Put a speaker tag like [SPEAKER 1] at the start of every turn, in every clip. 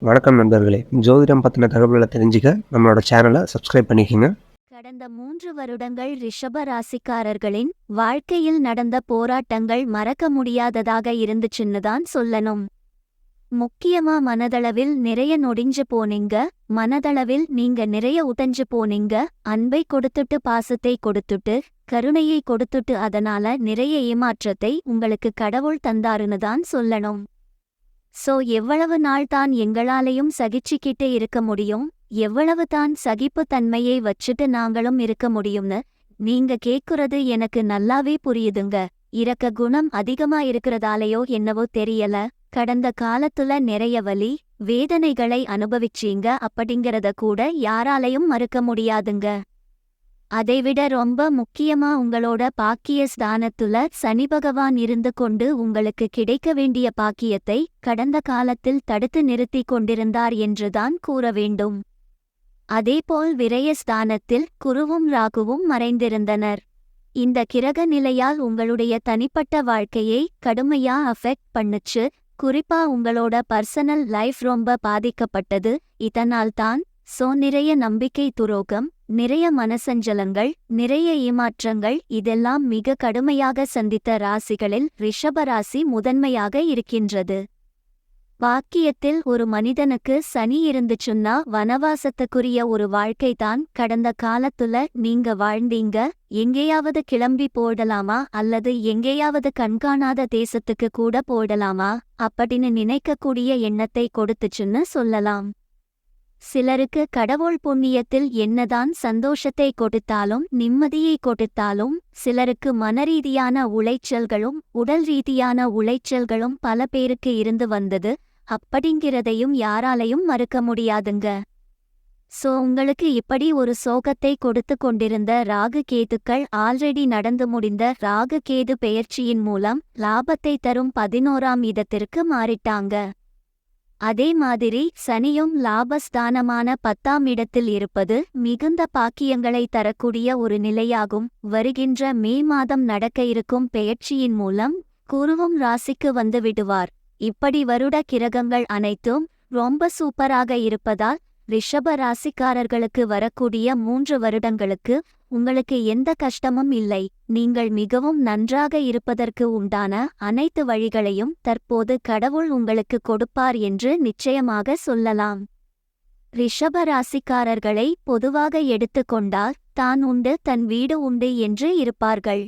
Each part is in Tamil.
[SPEAKER 1] வணக்கம் நண்பர்களே! ஜோதிடம் பத்தின தகவல்கள தெரிஞ்சுக்க நம்மளோட சேனல சப்ஸ்கிரைப் பண்ணிக்கங்க.
[SPEAKER 2] கடந்த 3 வருடங்கள் ரிஷப ராசிக்காரர்களின் வாழ்க்கையில் நடந்த போராட்டங்கள் மறக்க முடியாததாக இருந்துச்சுன்னு தான் சொல்லணும். முக்கியமா மனதளவில் நிறைய நொடிஞ்சு போனீங்க. மனதளவில் நீங்க நிறைய உடைஞ்சு போனீங்க. அன்பை கொடுத்துட்டு பாசத்தை கொடுத்துட்டு கருணையை கொடுத்துட்டு அதனால நிறைய ஏமாற்றத்தை உங்களுக்கு கடவுள் தந்தாருன்னு தான் சொல்லணும். எவ்வளவு நாள் தான் எங்களாலையும் சகிச்சுக்கிட்டு இருக்க முடியும், எவ்வளவு தான் சகிப்புத் தன்மையை வச்சுட்டு நாங்களும் இருக்க முடியும்னு நீங்க கேக்குறது எனக்கு நல்லாவே புரியுதுங்க. இரக்க குணம் அதிகமா இருக்கிறதாலேயோ என்னவோ தெரியல, கடந்த காலத்துல நிறைய வலி வேதனைகளை அனுபவிச்சீங்க அப்படிங்கறத கூட யாராலையும் மறுக்க முடியாதுங்க. அதைவிட ரொம்ப முக்கியமா உங்களோட பாக்கிய ஸ்தானத்துல சனி பகவான் இருந்து கொண்டு உங்களுக்கு கிடைக்க வேண்டிய பாக்கியத்தை கடந்த காலத்தில் தடுத்து நிறுத்தி கொண்டிருந்தார் என்றுதான் கூற வேண்டும். அதேபோல் விரய ஸ்தானத்தில் குருவும் ராகுவும் மறைந்திருந்தனர். இந்த கிரக நிலையால் உங்களுடைய தனிப்பட்ட வாழ்க்கையை கடுமையா அஃபெக்ட் பண்ணுச்சு. குறிப்பா உங்களோட பர்சனல் லைஃப் ரொம்ப பாதிக்கப்பட்டது. இதனால்தான் நிறைய நம்பிக்கை துரோகம், நிறைய மனசஞ்சலங்கள், நிறைய ஏமாற்றங்கள் இதெல்லாம் மிக கடுமையாக சந்தித்த ராசிகளில் ரிஷப ராசி முதன்மையாக இருக்கின்றது. பாக்கியத்தில் ஒரு மனிதனுக்கு சனி இருந்துச்சுன்னா வனவாசத்துக்குரிய ஒரு வாழ்க்கைதான் கடந்த காலத்துல நீங்க வாழ்ந்தீங்க. எங்கேயாவது கிளம்பி போடலாமா அல்லது எங்கேயாவது கண்காணாத தேசத்துக்கு கூட போடலாமா அப்படின்னு நினைக்கக்கூடிய எண்ணத்தை கொடுத்துச்சுன்னு சொல்லலாம். சிலருக்கு கடவுள் புண்ணியத்தில் என்னதான் சந்தோஷத்தை கொடுத்தாலும் நிம்மதியை கொடுத்தாலும் சிலருக்கு மனரீதியான உளைச்சல்களும் உடல் ரீதியான உளைச்சல்களும் பல பேருக்கு இருந்து வந்தது அப்படிங்கிறதையும் யாராலையும் மறுக்க முடியாதுங்க. உங்களுக்கு இப்படி ஒரு சோகத்தை கொடுத்து கொண்டிருந்த ராகு கேதுக்கள் ஆல்ரெடி நடந்து முடிந்த ராகு கேது பெயர்ச்சியின் மூலம் லாபத்தை தரும் 11ஆம் இடத்திற்கு மாறிட்டாங்க. அதே மாதிரி சனியும் லாபஸ்தானமான 10ஆம் இடத்தில் இருப்பது மிகுந்த பாக்கியங்களை தரக்கூடிய ஒரு நிலையாகும். வருகின்ற மே மாதம் நடக்க இருக்கும் பெயர்ச்சியின் மூலம் குருவும் ராசிக்கு வந்து விடுவார். இப்படி வருட கிரகங்கள் அனைத்தும் ரொம்ப சூப்பராக இருப்பதால் ரிஷப ராசிக்காரர்களுக்கு வரக்கூடிய 3 வருடங்களுக்கு உங்களுக்கு எந்த கஷ்டமும் இல்லை. நீங்கள் மிகவும் நன்றாக இருப்பதற்கு உண்டான அனைத்து வழிகளையும் தற்போது கடவுள் உங்களுக்கு கொடுப்பார் என்று நிச்சயமாக சொல்லலாம். ரிஷப ராசிக்காரர்களை பொதுவாக எடுத்துக்கொண்டால் தான் உண்டு தன் வீடு உண்டு என்று இருப்பார்கள்.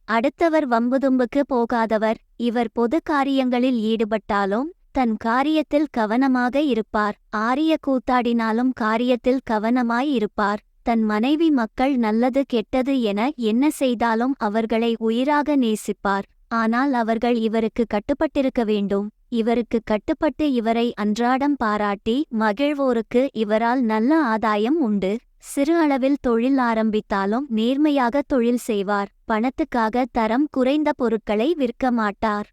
[SPEAKER 2] அடுத்தவர் வம்புதும்புக்கு போகாதவர். இவர் பொது காரியங்களில் ஈடுபட்டாலும் தன் காரியத்தில் கவனமாக இருப்பார். ஆரிய கூத்தாடினாலும் காரியத்தில் கவனமாய் இருப்பார். தன் மனைவி மக்கள் நல்லது கெட்டது என என்ன செய்தாலும் அவர்களை உயிராக நேசிப்பார். ஆனால் அவர்கள் இவருக்கு கட்டுப்பட்டிருக்க வேண்டும். இவருக்கு கட்டுப்பட்டு இவரை அன்றாடம் பாராட்டி மகிழ்வோருக்கு இவரால் நல்ல ஆதாயம் உண்டு. சிறு அளவில் தொழில் ஆரம்பித்தாலும் நேர்மையாக தொழில் செய்வார். பணத்துக்காக தரம் குறைந்த பொருட்களை விற்க மாட்டார்.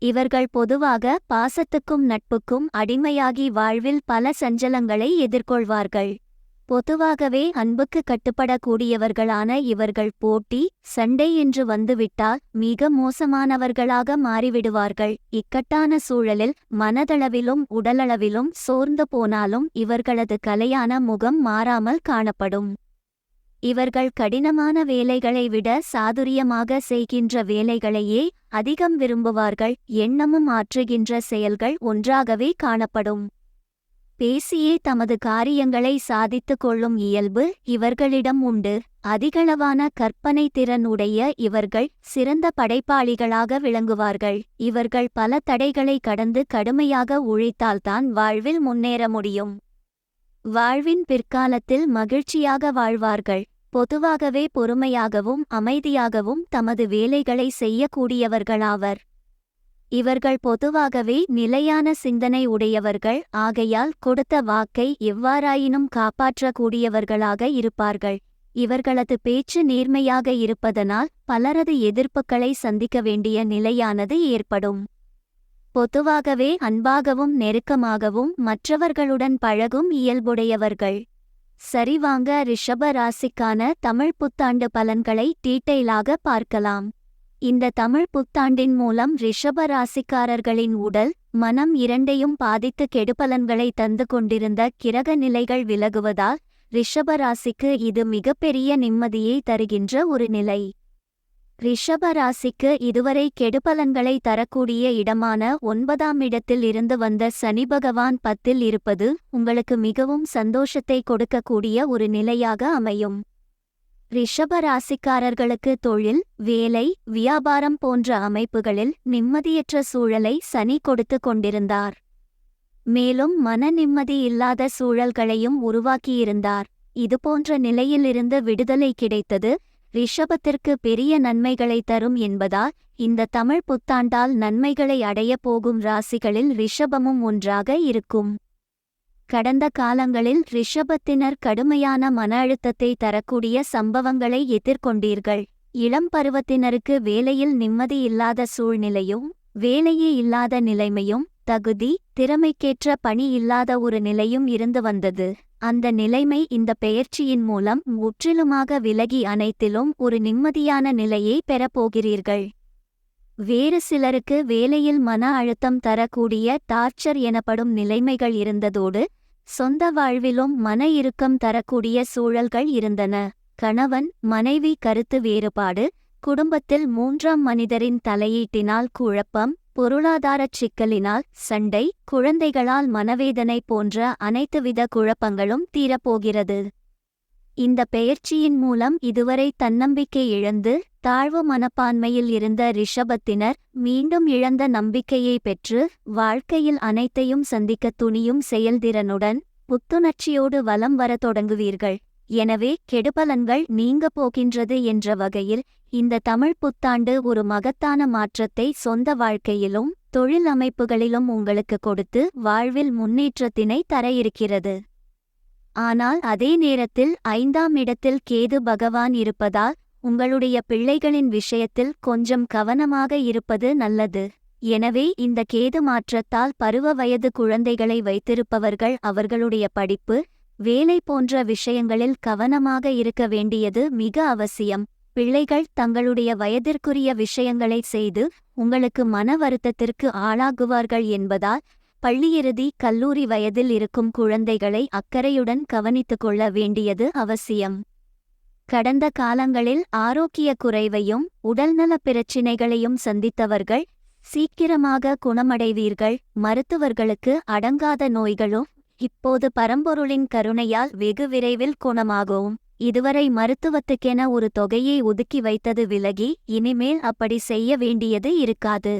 [SPEAKER 2] இவர்கள் பொதுவாக பாசத்துக்கும் நட்புக்கும் அடிமையாகி வாழ்வில் பல சஞ்சலங்களை எதிர்கொள்வார்கள். பொதுவாகவே அன்புக்கு கட்டுப்படக்கூடியவர்களான இவர்கள் போட்டி சண்டை என்று வந்துவிட்டால் மிக மோசமானவர்களாக மாறிவிடுவார்கள். இக்கட்டான சூழலில் மனதளவிலும் உடலளவிலும் சோர்ந்து போனாலும் இவர்களது கலையான முகம் மாறாமல் காணப்படும். இவர்கள் கடினமான வேலைகளை விட சாதுரியமாக செய்கின்ற வேலைகளையே அதிகம் விரும்புவார்கள். எண்ணமும் ஆற்றுகின்ற செயல்கள் ஒன்றாகவே காணப்படும். பேசியே தமது காரியங்களை சாதித்து கொள்ளும் இயல்பு இவர்களிடம் உண்டு. அதிகளவான கற்பனை திறன் உடைய இவர்கள் சிறந்த படைப்பாளிகளாக விளங்குவார்கள். இவர்கள் பல தடைகளை கடந்து கடுமையாக உழைத்தால்தான் வாழ்வில் முன்னேற முடியும். வாழ்வின் பிற்காலத்தில் மகிழ்ச்சியாக வாழ்வார்கள். பொதுவாகவே பொறுமையாகவும் அமைதியாகவும் தமது வேலைகளை செய்யக்கூடியவர்களாவர். இவர்கள் பொதுவாகவே நிலையான சிந்தனை உடையவர்கள். ஆகையால் கொடுத்த வாக்கை எவ்வாறாயினும் காப்பாற்றக்கூடியவர்களாக இருப்பார்கள். இவர்களது பேச்சு நேர்மையாக இருப்பதனால் பலரது எதிர்ப்புகளை சந்திக்க வேண்டிய நிலையானது ஏற்படும். பொதுவாகவே அன்பாகவும் நெருக்கமாகவும் மற்றவர்களுடன் பழகும் இயல்புடையவர்கள். சரிவாங்க ரிஷப ராசிக்கான தமிழ் புத்தாண்டு பலன்களை டீட்டெயிலாக பார்க்கலாம். இந்த தமிழ் புத்தாண்டின் மூலம் ரிஷப ராசிக்காரர்களின் உடல் மனம் இரண்டையும் பாதித்து கெடுபலன்களை தந்து கொண்டிருந்த கிரக நிலைகள் விலகுவதால் ரிஷப ராசிக்கு இது மிகப்பெரிய நிம்மதியை தருகின்ற ஒரு நிலை. ரிஷப ராசிக்கு இதுவரை கெடுபலன்களை தரக்கூடிய இடமான 9ஆம் இடத்தில் இருந்து வந்த சனி பகவான் 10இல் இருப்பது உங்களுக்கு மிகவும் சந்தோஷத்தை கொடுக்கக்கூடிய ஒரு நிலையாக அமையும். ரிஷப ராசிக்காரர்களுக்கு தொழில், வேலை, வியாபாரம் போன்ற அமைப்புகளில் நிம்மதியற்ற சூழலை சனி கொடுத்து கொண்டிருந்தார். மேலும் மன நிம்மதி இல்லாத சூழல்களையும் உருவாக்கியிருந்தார். இதுபோன்ற நிலையிலிருந்து விடுதலை கிடைத்தது ரிஷபத்திற்கு பெரிய நன்மைகளை தரும் என்பதால் இந்த தமிழ் புத்தாண்டால் நன்மைகளை அடையப் போகும் ராசிகளில் ரிஷபமும் ஒன்றாக இருக்கும். கடந்த காலங்களில் ரிஷபத்தினர் கடுமையான மன அழுத்தத்தை தரக்கூடிய சம்பவங்களை எதிர்கொண்டீர்கள். இளம் பருவத்தினருக்கு வேலையில் நிம்மதி இல்லாத சூழ்நிலையும், வேலையே இல்லாத நிலைமையும், தகுதி, திறமைக்கேற்ற பணி இல்லாத ஒரு நிலையும் இருந்து வந்தது. அந்த நிலைமை இந்த பெயர்ச்சியின் மூலம் முற்றிலுமாக விலகி அனைத்திலும் ஒரு நிம்மதியான நிலையை பெறப்போகிறீர்கள். வேறு சிலருக்கு வேலையில் மன அழுத்தம் தரக்கூடிய டார்ச்சர் எனப்படும் நிலைமைகள் இருந்ததோடு சொந்த வாழ்விலும் மன இறுக்கம் தரக்கூடிய சூழல்கள் இருந்தன. கணவன் மனைவி கருத்து வேறுபாடு, குடும்பத்தில் 3ஆம் மனிதரின் தலையீட்டினால் குழப்பம், பொருளாதாரச் சிக்கலினால் சண்டை, குழந்தைகளால் மனவேதனை போன்ற அனைத்துவித குழப்பங்களும் தீரப்போகிறது. இந்த பெயர்ச்சியின் மூலம் இதுவரை தன்னம்பிக்கை இழந்து தாழ்வு மனப்பான்மையில் இருந்த ரிஷபத்தினர் மீண்டும் இழந்த நம்பிக்கையை பெற்று வாழ்க்கையில் அனைத்தையும் சந்திக்க துணியும் செயல்திறனுடன் புத்துணர்ச்சியோடு வலம் வரத் தொடங்குவீர்கள். எனவே கெடுபலன்கள் நீங்க போகின்றது என்ற வகையில் இந்த தமிழ் புத்தாண்டு ஒரு மகத்தான மாற்றத்தை சொந்த வாழ்க்கையிலும் தொழில் அமைப்புகளிலும் உங்களுக்கு கொடுத்து வாழ்வில் முன்னேற்றத்தினை தர இருக்கிறது. ஆனால் அதே நேரத்தில் 5ஆம் இடத்தில் கேது பகவான் இருப்பதால் உங்களுடைய பிள்ளைகளின் விஷயத்தில் கொஞ்சம் கவனமாக இருப்பது நல்லது. எனவே இந்த கேது மாற்றத்தால் பருவ வயது குழந்தைகளை வைத்திருப்பவர்கள் அவர்களுடைய படிப்பு, வேலை போன்ற விஷயங்களில் கவனமாக இருக்க வேண்டியது மிக அவசியம். பிள்ளைகள் தங்களுடைய வயதிற்குரிய விஷயங்களை செய்து உங்களுக்கு மன வருத்தத்திற்கு ஆளாகுவார்கள் என்பதால் பள்ளியிறுதி, கல்லூரி வயதில் இருக்கும் குழந்தைகளை அக்கறையுடன் கவனித்துக் கொள்ள வேண்டியது அவசியம். கடந்த காலங்களில் ஆரோக்கிய குறைவையும் உடல்நலப் பிரச்சினைகளையும் சந்தித்தவர்கள் சீக்கிரமாக குணமடைவீர்கள். மருத்துவர்களுக்கு அடங்காத நோய்களும் இப்போது பரம்பொருளின் கருணையால் வெகு விரைவில் குணமாகும். இதுவரை மருத்துவத்துக்கென ஒரு தொகையை ஒதுக்கி வைத்தது விலகி இனிமேல் அப்படி செய்ய வேண்டியது இருக்காது.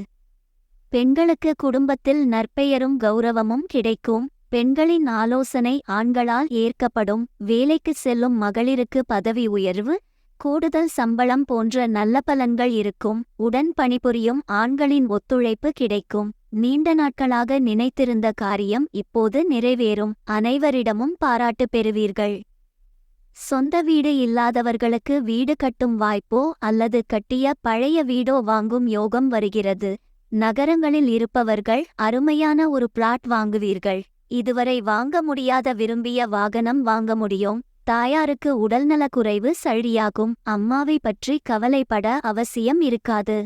[SPEAKER 2] பெண்களுக்கு குடும்பத்தில் நற்பெயரும் கௌரவமும் கிடைக்கும். பெண்களின் ஆலோசனை ஆண்களால் ஏற்கப்படும். வேலைக்கு செல்லும் மகளிருக்கு பதவி உயர்வு, கூடுதல் சம்பளம் போன்ற நல்ல பலன்கள் இருக்கும். உடன் பணிபுரியும் ஆண்களின் ஒத்துழைப்பு கிடைக்கும். நீண்ட நாட்களாக நினைத்திருந்த காரியம் இப்போது நிறைவேறும். அனைவரிடமும் பாராட்டு பெறுவீர்கள். சொந்த வீடு இல்லாதவர்களுக்கு வீடு கட்டும் வாய்ப்போ அல்லது கட்டிய பழைய வீடோ வாங்கும் யோகம் வருகிறது. நகரங்களில் இருப்பவர்கள் அருமையான ஒரு பிளாட் வாங்குவீர்கள். இதுவரை வாங்க முடியாத விரும்பிய வாகனம் வாங்க முடியும். தாயாருக்கு உடல்நலக் குறைவு சரியாகும். அம்மாவை பற்றி கவலைப்பட அவசியம் இருக்காது.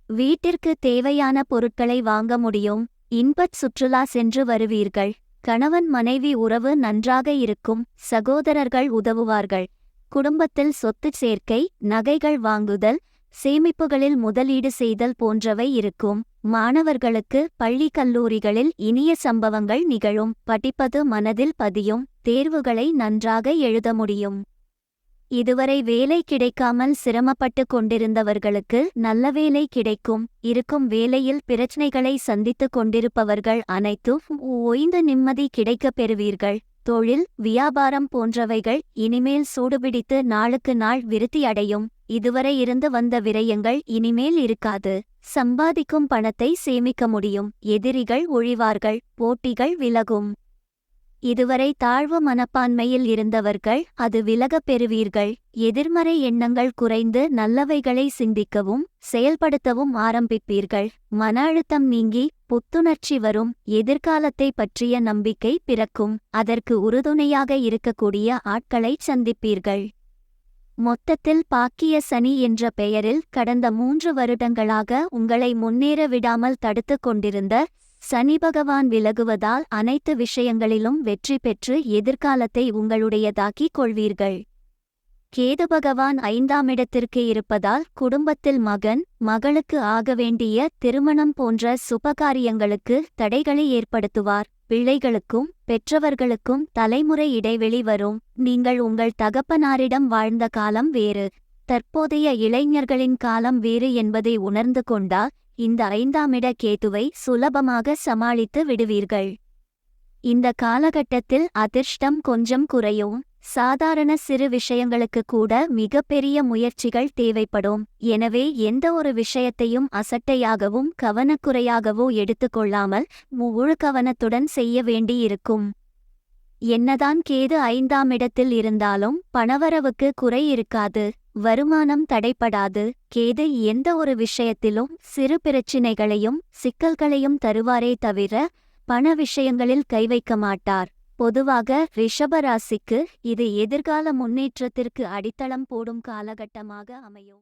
[SPEAKER 2] வீட்டிற்கு தேவையான பொருட்களை வாங்க முடியும். இன்பச் சுற்றுலா சென்று வருவீர்கள். கணவன் மனைவி உறவு நன்றாக இருக்கும். சகோதரர்கள் உதவுவார்கள். குடும்பத்தில் சொத்து சேர்க்கை, நகைகள் வாங்குதல், சேமிப்புகளில் முதலீடு செய்தல் போன்றவை இருக்கும். மாணவர்களுக்கு பள்ளி கல்லூரிகளில் இனிய சம்பவங்கள் நிகழும். படிப்பது மனதில் பதியும். தேர்வுகளை நன்றாக எழுத முடியும். இதுவரை வேலை கிடைக்காமல் சிரமப்பட்டு கொண்டிருந்தவர்களுக்கு நல்ல வேலை கிடைக்கும். இருக்கும் வேலையில் பிரச்சனைகளை சந்தித்து கொண்டிருப்பவர்கள் அனைத்தும் ஓய்ந்த நிம்மதி கிடைக்கப் பெறுவீர்கள். தொழில், வியாபாரம் போன்றவைகள் இனிமேல் சூடுபிடித்து நாளுக்கு நாள் விருத்தி அடையும். இதுவரை இருந்து வந்த விரயங்கள் இனிமேல் இருக்காது. சம்பாதிக்கும் பணத்தை சேமிக்க முடியும். எதிரிகள் ஒழிவார்கள். போட்டிகள் விலகும். இதுவரை தாழ்வு மனப்பான்மையில் இருந்தவர்கள் அது விலகப் பெறுவீர்கள். எதிர்மறை எண்ணங்கள் குறைந்து நல்லவைகளை சிந்திக்கவும் செயல்படுத்தவும் ஆரம்பிப்பீர்கள். மன அழுத்தம் நீங்கி புத்துணர்ச்சி வரும். எதிர்காலத்தை பற்றிய நம்பிக்கை பிறக்கும். அதற்கு உறுதுணையாக இருக்கக்கூடிய ஆட்களை சந்திப்பீர்கள். மொத்தத்தில் பாக்கிய சனி என்ற பெயரில் கடந்த 3 வருடங்களாக உங்களை முன்னேற விடாமல் தடுத்து கொண்டிருந்த சனி பகவான் விலகுவதால் அனைத்து விஷயங்களிலும் வெற்றி பெற்று எதிர்காலத்தை உங்களுடையதாக்கிக் கொள்வீர்கள். கேது பகவான் 5ஆம் இடத்திற்கு இருப்பதால் குடும்பத்தில் மகன் மகளுக்கு ஆக வேண்டிய திருமணம் போன்ற சுபகாரியங்களுக்கு தடைகளை ஏற்படுத்துவார். பிள்ளைகளுக்கும் பெற்றவர்களுக்கும் தலைமுறை இடைவெளி வரும். நீங்கள் உங்கள் தகப்பனாரிடம் வாழ்ந்த காலம் வேறு, தற்போதைய இளைஞர்களின் காலம் வேறு என்பதை உணர்ந்து கொண்டால் இந்த 5ஆம் இட கேதுவை சுலபமாக சமாளித்து விடுவீர்கள். இந்த காலகட்டத்தில் அதிர்ஷ்டம் கொஞ்சம் குறையும். சாதாரண சிறு விஷயங்களுக்கு கூட மிகப்பெரிய முயற்சிகள் தேவைப்படும். எனவே எந்த ஒரு விஷயத்தையும் அசட்டையாகவும் கவனக்குறையாகவோ எடுத்துக்கொள்ளாமல் முழு கவனத்துடன் செய்ய வேண்டியிருக்கும். என்னதான் கேது 5ஆம் இடத்தில் இருந்தாலும் பணவரவுக்கு குறை இருக்காது, வருமானம் தடைப்படாது. கேது எந்த ஒரு விஷயத்திலும் சிறு பிரச்சினைகளையும் சிக்கல்களையும் தருவாரே தவிர பண விஷயங்களில் கை வைக்க மாட்டார். பொதுவாக ரிஷபராசிக்கு இது எதிர்கால முன்னேற்றத்திற்கு அடித்தளம் போடும் காலகட்டமாக அமையும்.